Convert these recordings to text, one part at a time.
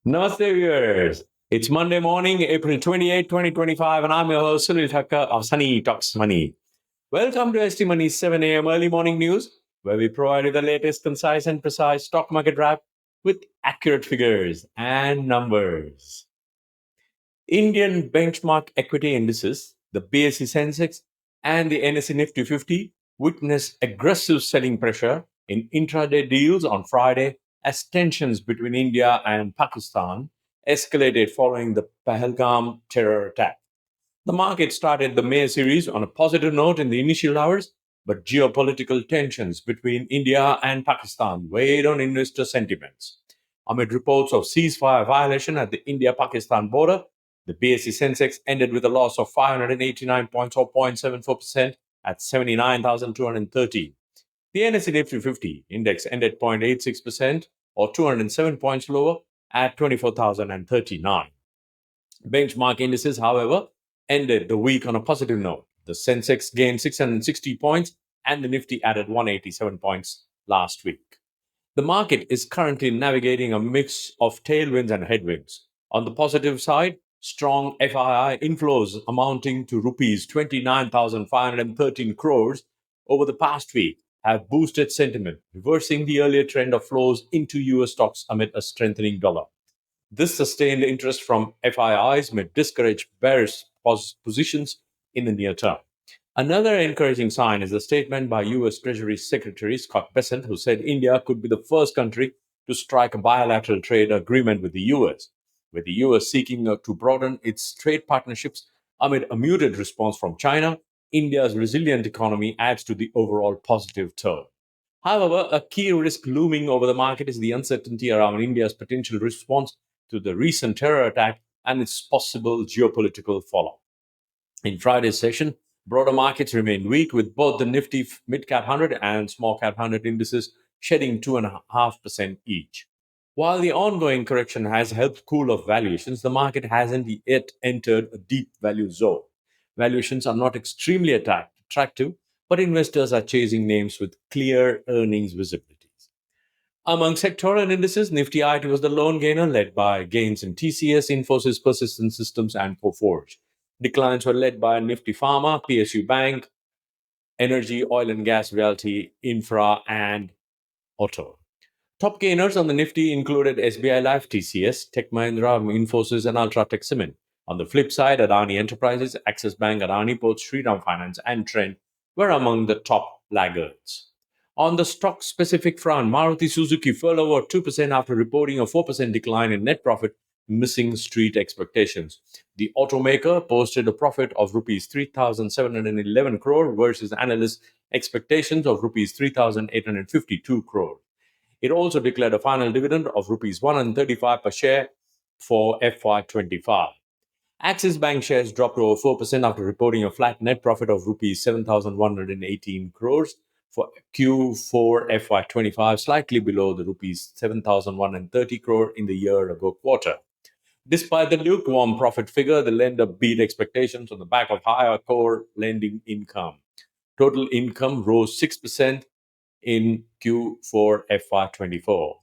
Namaste, viewers. It's Monday morning, April 28, 2025, and I'm your host, Sunil Thakker of Sunny Talks Money. Welcome to ST Money's 7 a.m. early morning news, where we provide you the latest, concise, and precise stock market wrap with accurate figures and numbers. Indian benchmark equity indices, the BSE Sensex and the NSE Nifty 50, witnessed aggressive selling pressure in intraday deals on Friday as tensions between India and Pakistan escalated following the Pahalgam terror attack. The market started the May series on a positive note in the initial hours, but geopolitical tensions between India and Pakistan weighed on investor sentiments. Amid reports of ceasefire violation at the India-Pakistan border, the BSE Sensex ended with a loss of 589 points or 0.74% at 79,230. The NSE Nifty 50 index ended 0.86% or 207 points lower at 24,039. Benchmark indices, however, ended the week on a positive note. The Sensex gained 660 points and the Nifty added 187 points last week. The market is currently navigating a mix of tailwinds and headwinds. On the positive side, strong FII inflows amounting to rupees 29,513 crores over the past week have boosted sentiment, reversing the earlier trend of flows into US stocks amid a strengthening dollar. This sustained interest from FIIs may discourage bearish positions in the near term. Another encouraging sign is a statement by US Treasury Secretary Scott Bessent, who said India could be the first country to strike a bilateral trade agreement with the US, with the US seeking to broaden its trade partnerships amid a muted response from China. India's resilient economy adds to the overall positive tone. However, a key risk looming over the market is the uncertainty around India's potential response to the recent terror attack and its possible geopolitical fallout. In Friday's session, broader markets remained weak, with both the Nifty Mid-Cap 100 and Small-Cap 100 indices shedding 2.5% each. While the ongoing correction has helped cool off valuations, the market hasn't yet entered a deep value zone. Valuations are not extremely attractive, but investors are chasing names with clear earnings visibilities. Among sectoral indices, Nifty IT was the lone gainer, led by gains in TCS, Infosys, Persistent Systems, and Coforge. Declines were led by Nifty Pharma, PSU Bank, Energy, Oil and Gas, Realty, Infra, and Auto. Top gainers on the Nifty included SBI Life, TCS, Tech Mahindra, Infosys, and Ultratech Cement. On the flip side, Adani Enterprises, Axis Bank, Adani Ports, Shriram Finance, and Trend were among the top laggards. On the stock-specific front, Maruti Suzuki fell over 2% after reporting a 4% decline in net profit, missing street expectations. The automaker posted a profit of rupees 3,711 crore versus analysts' expectations of rupees 3,852 crore. It also declared a final dividend of rupees 135 per share for FY25. Axis Bank shares dropped over 4% after reporting a flat net profit of rupees 7,118 crores for Q4 FY25, slightly below the rupees 7,130 crore in the year-ago quarter. Despite the lukewarm profit figure, the lender beat expectations on the back of higher core lending income. Total income rose 6% in Q4 FY24.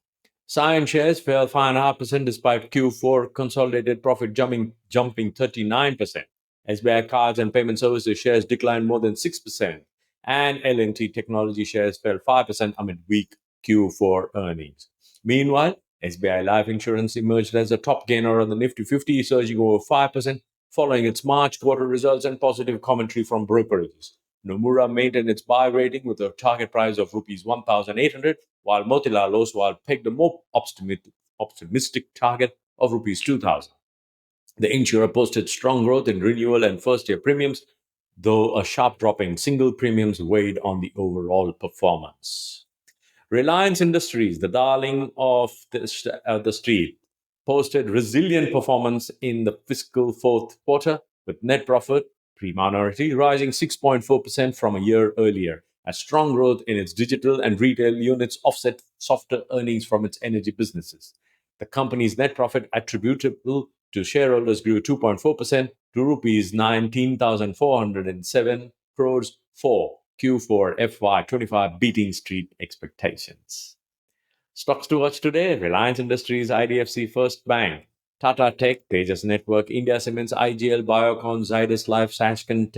Cyan shares fell 5.5% despite Q4 consolidated profit jumping 39%. SBI Cards and Payment Services shares declined more than 6%, and L&T Technology shares fell 5% amid weak Q4 earnings. Meanwhile, SBI Life Insurance emerged as a top gainer on the Nifty 50, surging over 5% following its March quarter results and positive commentary from brokerages. Nomura maintained its buy rating with a target price of rupees 1,800, while Motilal Oswal pegged a more optimistic target of rupees 2,000. The insurer posted strong growth in renewal and first-year premiums, though a sharp drop in single premiums weighed on the overall performance. Reliance Industries, the darling of the street, posted resilient performance in the fiscal fourth quarter, with net profit pre-minority rising 6.4% from a year earlier, as strong growth in its digital and retail units offset softer earnings from its energy businesses. The company's net profit attributable to shareholders grew 2.4% to rupees 19,407 crores for Q4 FY25 beating street expectations. Stocks to watch today: Reliance Industries, IDFC First Bank, Tata Tech, Tejas Network, India Cements, IGL, Biocon, Zydus Life, Sashkan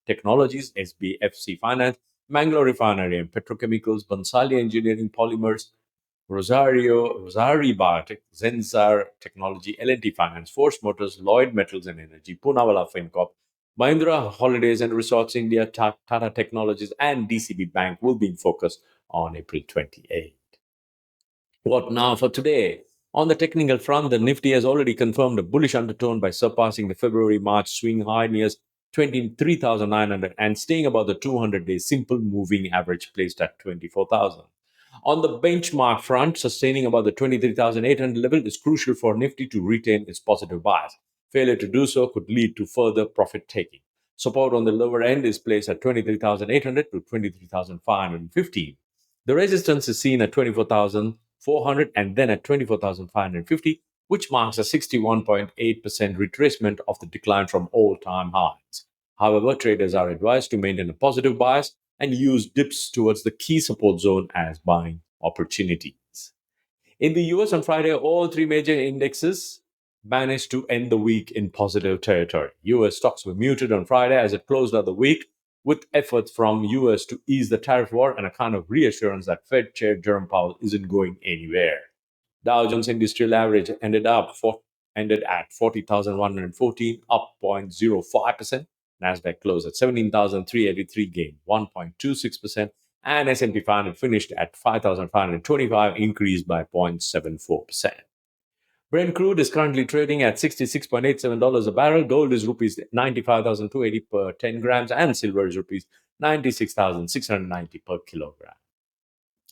Technologies, SBFC Finance, Mangalore Refinery and Petrochemicals, Bansali Engineering Polymers, Rosari Biotech, Zensar Technology, L&T Finance, Force Motors, Lloyd Metals and Energy, Poonawalla FinCorp, Mahindra Holidays and Resorts India, Tata Technologies, and DCB Bank will be in focus on April 28. What now for today? On the technical front, the Nifty has already confirmed a bullish undertone by surpassing the February March swing high near 23,900 and staying above the 200-day simple moving average placed at 24,000. On the benchmark front, sustaining above the 23,800 level is crucial for Nifty to retain its positive bias. Failure to do so could lead to further profit taking. Support on the lower end is placed at 23,800 to 23,515. The resistance is seen at 24,400 and then at 24,550, which marks a 61.8% retracement of the decline from all-time highs. However, traders are advised to maintain a positive bias and use dips towards the key support zone as buying opportunities. In the US on Friday, all three major indexes managed to end the week in positive territory. US stocks were muted on Friday as it closed out the week with efforts from US to ease the tariff war and a kind of reassurance that Fed Chair Jerome Powell isn't going anywhere. Dow Jones Industrial Average ended at 40,114, up 0.05%. Nasdaq closed at 17,383, gained 1.26%, and S&P 500 finished at 5,525, increased by 0.74%. Brent crude is currently trading at $66.87 a barrel. Gold is rupees 95,280 per 10 grams, and silver is rupees 96,690 per kilogram.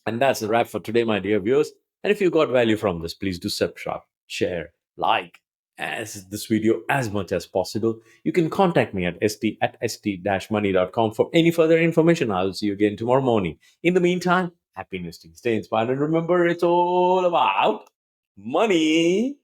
And that's the wrap for today, my dear viewers. And if you got value from this, please do subscribe, share, like this video as much as possible. You can contact me at st@st-money.com for any further information. I'll see you again tomorrow morning. In the meantime, happy investing, stay inspired, and remember, it's all about money.